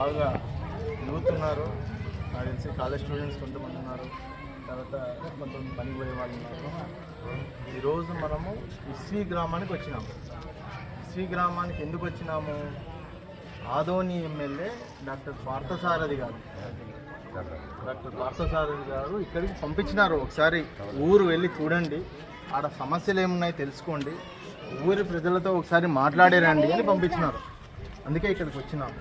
బాగా యూత్ ఉన్నారు, నాకు తెలిసి కాలేజ్ స్టూడెంట్స్ కొంతమంది ఉన్నారు, తర్వాత కొంతమంది పనికి పోయే వాళ్ళు ఉన్నారు. ఈరోజు మనము ఇస్వి గ్రామానికి వచ్చినాము. ఇస్వి గ్రామానికి ఎందుకు వచ్చినాము? ఆదోని ఎమ్మెల్యే డాక్టర్ పార్థసారథి గారు ఇక్కడికి పంపించినారు. ఒకసారి ఊరు వెళ్ళి చూడండి, ఆడ సమస్యలు ఏమున్నాయి తెలుసుకోండి, ఊరి ప్రజలతో ఒకసారి మాట్లాడేరండి అని పంపించినారు. అందుకే ఇక్కడికి వచ్చినాము.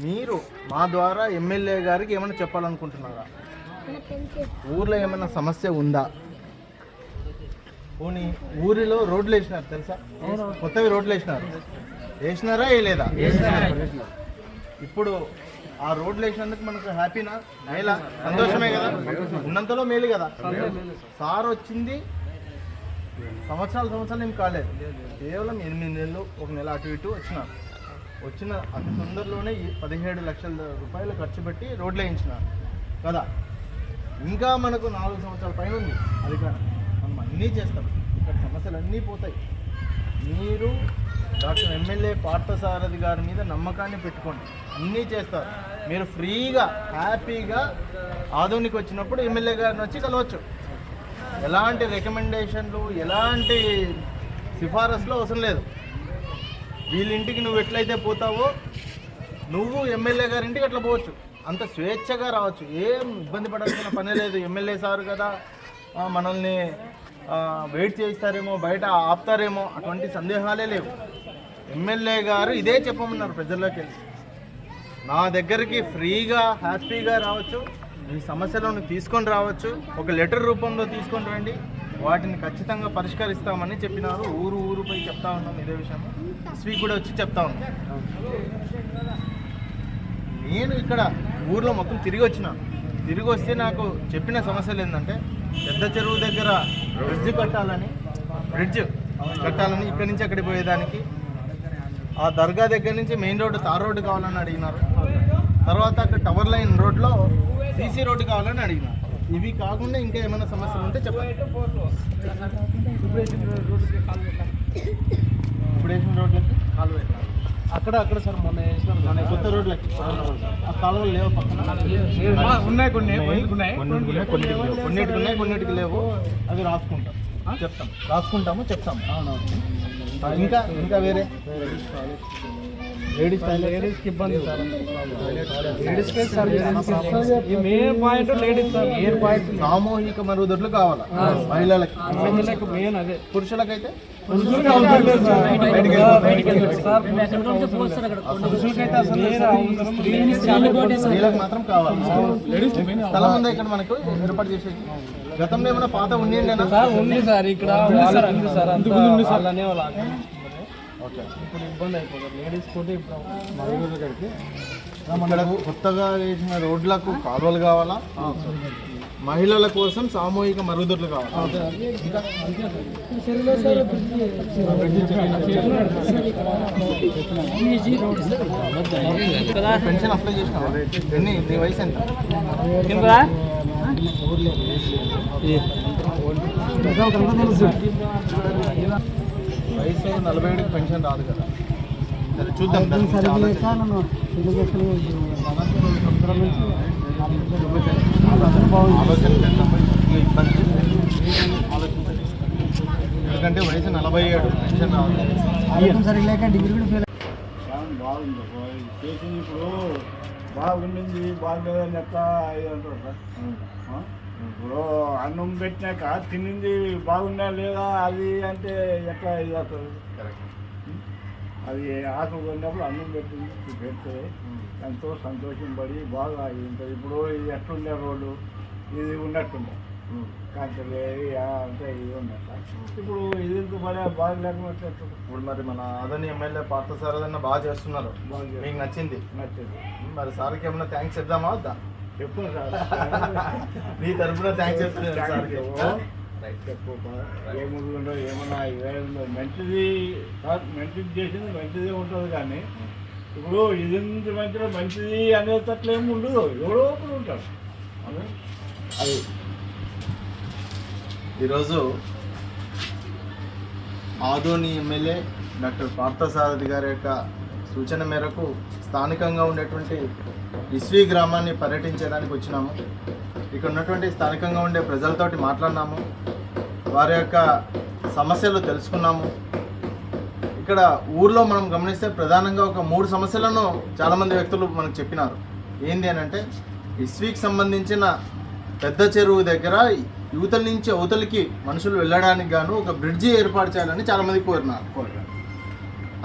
మీరు మా ద్వారా ఎమ్మెల్యే గారికి ఏమైనా చెప్పాలనుకుంటున్నారా? ఊర్లో ఏమైనా సమస్య ఉందా? పోనీ ఊరిలో రోడ్లు వేసినారు తెలుసా? కొత్తవి రోడ్లు వేసినారా వేయలేదా? ఇప్పుడు ఆ రోడ్లు వేసినందుకు మనకు హ్యాపీనా? మేలా? సంతోషమే కదా, ఉన్నంతలో మేలు కదా. సార్ వచ్చింది సంవత్సరాలు ఏం కాలేదు, కేవలం 8 నెలలు, 1 నెల అటు ఇటు వచ్చిన అతి తొందరలోనే 17 లక్షల రూపాయలు ఖర్చు పెట్టి రోడ్లు వేయించినారు కదా. ఇంకా మనకు 4 సంవత్సరాల పైన ఉంది అధికారం, మనం అన్నీ చేస్తాం, ఇక్కడ సమస్యలు అన్నీ పోతాయి. మీరు డాక్టర్ ఎమ్మెల్యే పార్థసారథి గారి మీద నమ్మకాన్ని పెట్టుకోండి, అన్నీ చేస్తారు. మీరు ఫ్రీగా హ్యాపీగా ఆదోనికి వచ్చినప్పుడు ఎమ్మెల్యే గారిని వచ్చి కలవచ్చు. ఎలాంటి రికమెండేషన్లు, ఎలాంటి సిఫారసులు అవసరం లేదు. వీళ్ళింటికి నువ్వు ఎట్లయితే పోతావో నువ్వు ఎమ్మెల్యే గారి ఇంటికి అట్లా పోవచ్చు, అంత స్వేచ్ఛగా రావచ్చు, ఏం ఇబ్బంది పడాల్సిన పని లేదు. ఎమ్మెల్యే సార్ కదా, మనల్ని వెయిట్ చేయిస్తారేమో, బయట ఆపుతారేమో, అటువంటి సందేహాలే లేవు. ఎమ్మెల్యే గారు ఇదే చెప్పమన్నారు ప్రజల్లోకి వెళ్ళి, నా దగ్గరికి ఫ్రీగా హ్యాపీగా రావచ్చు, మీ సమస్యలను తీసుకొని రావచ్చు, ఒక లెటర్ రూపంలో తీసుకొని రండి, వాటిని ఖచ్చితంగా పరిష్కరిస్తామని చెప్పినారు. ఊరుపై చెప్తా ఉన్నాం ఇదే విషయం. స్వీట్ కూడా వచ్చి చెప్తా ఉన్నాం. నేను ఇక్కడ ఊర్లో మొత్తం తిరిగి వస్తే నాకు చెప్పిన సమస్యలు ఏంటంటే, పెద్ద చెరువు దగ్గర బ్రిడ్జ్ కట్టాలని, ఇక్కడి నుంచి అక్కడికి పోయేదానికి, ఆ దర్గా దగ్గర నుంచి మెయిన్ రోడ్డు తార్ రోడ్డు కావాలని అడిగినారు. తర్వాత అక్కడ టవర్ లైన్ రోడ్లో సీసీ రోడ్డు కావాలని అడిగినారు. ఇవి కాకుండా ఇంకా ఏమైనా సమస్యలు ఉంటే చెప్పండి. ఇప్పుడు వేసిన రోడ్లకి కాలువ అక్కడ సార్ మొన్న వేసిన కొత్త రోడ్లకి ఆ కాలువలు లేవు, పక్కన ఉన్నాయి, కొన్నిటికి లేవు. అవి రాసుకుంటాము చెప్తాము. ఇంకా వేరే లేడీస్కి ఇబ్బంది సార్, సామూహిక మరుగుదొడ్లు కావాలా మహిళలకి, మెయిన్ అదే. పురుషులకైతే స్త్రీలకు మాత్రం కావాలి. స్థలం ఉందా ఇక్కడ మనకు ఏర్పాటు చేసేది? గతంలో ఏమైనా పాత ఉంది సార్ ఇక్కడ ఓకే. ఇప్పుడు ఇబ్బంది అయిపోతుంది లేడీస్ తోటి. ఇప్పుడు మనకు కొత్తగా వేసిన రోడ్లకు కాలువలు కావాలా, మహిళల కోసం సామూహిక మరుగుదొడ్లు కావాలి. పెన్షన్ అప్లై చేసినావా? నీ వయసు ఎంత? వయసు 47కి పెన్షన్ రాదు కదా. సరే చూద్దాం. ఎందుకంటే వయసు 47, పెన్షన్ రాదు. బాగుంది చేసింది, ఇప్పుడు బాగుండింది, బాగుండేదని ఎట్లా అంటారు సార్? ఇప్పుడు అన్నం పెట్టినాక తినింది బాగున్నా లేదా అది అంటే ఎట్లా ఇది అవుతుంది? అది ఆకలి కొన్నప్పుడు అన్నం పెడితే ఎంతో సంతోషం పడి బాగా ఉంటుంది. ఇప్పుడు ఇది ఎట్లుండే రోడ్డు ఇది ఉన్నట్టుండే కాంచెలు అంటే ఇది ఉన్నట్ట. ఇప్పుడు ఇది పడే బాగా లేకపోతే ఇప్పుడు మరి మన ఆదోని ఎమ్మెల్యే పార్థసారథి బాగా చేస్తున్నారు, మీకు నచ్చింది. మరి సార్కి ఏమన్నా థ్యాంక్స్ చెప్దామా వద్దా? చెప్పు సార్, నీ తరఫున థ్యాంక్స్ చెప్తున్నాను సార్కి. చెప్పు ఏముందో ఏమన్నా ఇదేముందో మంచిది చేసింది మంచిదే ఉంటుంది. కానీ ఇప్పుడు ఇది మంచిది అనేటట్లు ఏమి ఉండదు, ఎవరో ఒకరు ఉంటారు. అది ఈరోజు ఆదోని ఎమ్మెల్యే డాక్టర్ పార్థసారథి గారి యొక్క సూచన మేరకు స్థానికంగా ఉండేటువంటి ఇస్వి గ్రామాన్ని పర్యటించడానికి వచ్చినాము. ఇక్కడ ఉన్నటువంటి స్థానికంగా ఉండే ప్రజలతోటి మాట్లాడినాము, వారి యొక్క సమస్యలు తెలుసుకున్నాము. ఇక్కడ ఊర్లో మనం గమనిస్తే ప్రధానంగా ఒక 3 సమస్యలను చాలామంది వ్యక్తులు మనకు చెప్పినారు. ఏంది అని అంటే, ఇస్వీకి సంబంధించిన పెద్ద చెరువు దగ్గర యువతల నుంచి అవతలికి మనుషులు వెళ్ళడానికి గాను ఒక బ్రిడ్జి ఏర్పాటు చేయాలని చాలామంది కోరినారు.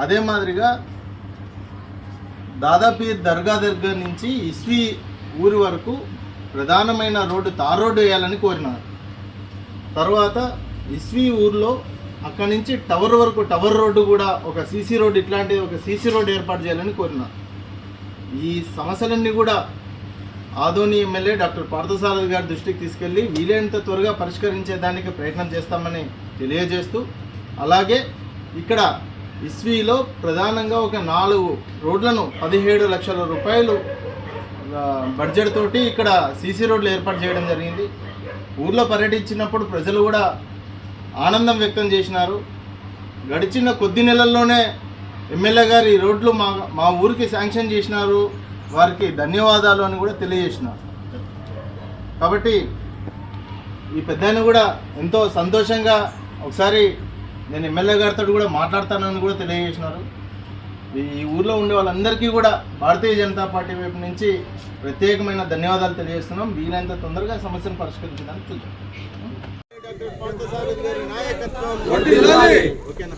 అదే మాదిరిగా దాదాపీర్ దర్గా దగ్గర నుంచి ఇస్వి ఊరి వరకు ప్రధానమైన రోడ్డు తార్ రోడ్డు వేయాలని కోరినారు. తర్వాత ఇస్వి ఊర్లో అక్కడి నుంచి టవర్ వరకు టవర్ రోడ్డు కూడా ఒక సీసీ రోడ్డు, ఇట్లాంటి ఒక సీసీ రోడ్డు ఏర్పాటు చేయాలని కోరినారు. ఈ సమస్యలన్నీ కూడా ఆదోని ఎమ్మెల్యే డాక్టర్ పార్థసారథి గారి దృష్టికి తీసుకెళ్లి వీలైనంత త్వరగా పరిష్కరించేదానికి ప్రయత్నం చేస్తామని తెలియజేస్తూ, అలాగే ఇక్కడ ఇస్వీలో ప్రధానంగా ఒక 4 రోడ్లను 17 లక్షల రూపాయలు బడ్జెట్ తోటి ఇక్కడ సీసీ రోడ్లు ఏర్పాటు చేయడం జరిగింది. ఊర్లో పర్యటించినప్పుడు ప్రజలు కూడా ఆనందం వ్యక్తం చేసినారు. గడిచిన కొద్ది నెలల్లోనే ఎమ్మెల్యే గారు ఈ రోడ్లు మా ఊరికి శాంక్షన్ చేసినారు, వారికి ధన్యవాదాలు అని కూడా తెలియజేసినారు. కాబట్టి ఈ పెద్దాయన కూడా ఎంతో సంతోషంగా ఒకసారి నేను ఎమ్మెల్యే గారితో కూడా మాట్లాడతానని కూడా తెలియజేసినారు. ఈ ఊర్లో ఉండే వాళ్ళందరికీ కూడా భారతీయ జనతా పార్టీ వైపు నుంచి ప్రత్యేకమైన ధన్యవాదాలు తెలియజేస్తున్నాం. వీలైనంత తొందరగా సమస్యను పరిష్కరించడానికి చూద్దాం. డాక్టర్ పార్థసారథి గారి నాయకత్వం ఓకేనా.